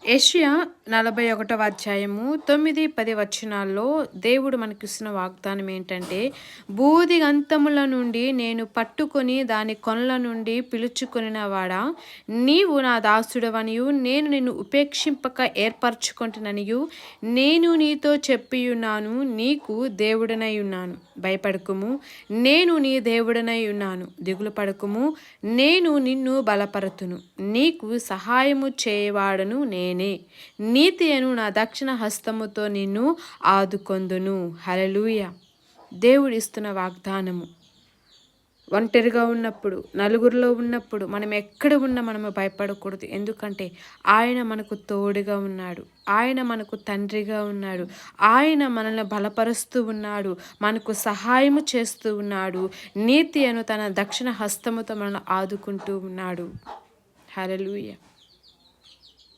యెషయా 41వ అధ్యాయము 9, 10 వచనాల్లో దేవుడు మనకిస్తున్న వాగ్దానం ఏంటంటే, బూదిగంతముల నుండి నేను పట్టుకొని దాని కొనల నుండి పిలుచుకొనిన వాడా, నీవు నా దాసుడవనియు నేను నిన్ను ఉపేక్షింపక ఏర్పరచుకొంటిననియు నేను నీతో చెప్పియున్నాను. నీకు దేవుడనై ఉన్నాను. భయపడకుము, నేను నీ దేవుడనై ఉన్నాను. దిగులు పడకుము, నేను నిన్ను బలపరతును. నీకు సహాయము చేయవాడను నేనే. నీతి అను నా దక్షిణ హస్తముతో నిన్ను ఆదుకొందును. హల్లెలూయా. దేవుడిస్తున్న వాగ్దానము. ఒంటరిగా ఉన్నప్పుడు, నలుగురిలో ఉన్నప్పుడు, మనం ఎక్కడ ఉన్నా మనము భయపడకూడదు. ఎందుకంటే ఆయన మనకు తోడుగా ఉన్నాడు. ఆయన మనకు తండ్రిగా ఉన్నాడు. ఆయన మనల్ని బలపరుస్తూ ఉన్నాడు. మనకు సహాయము చేస్తూ ఉన్నాడు. నీతి అను తన దక్షిణ హస్తముతో మనల్ని ఆదుకుంటూ ఉన్నాడు. హల్లెలూయా.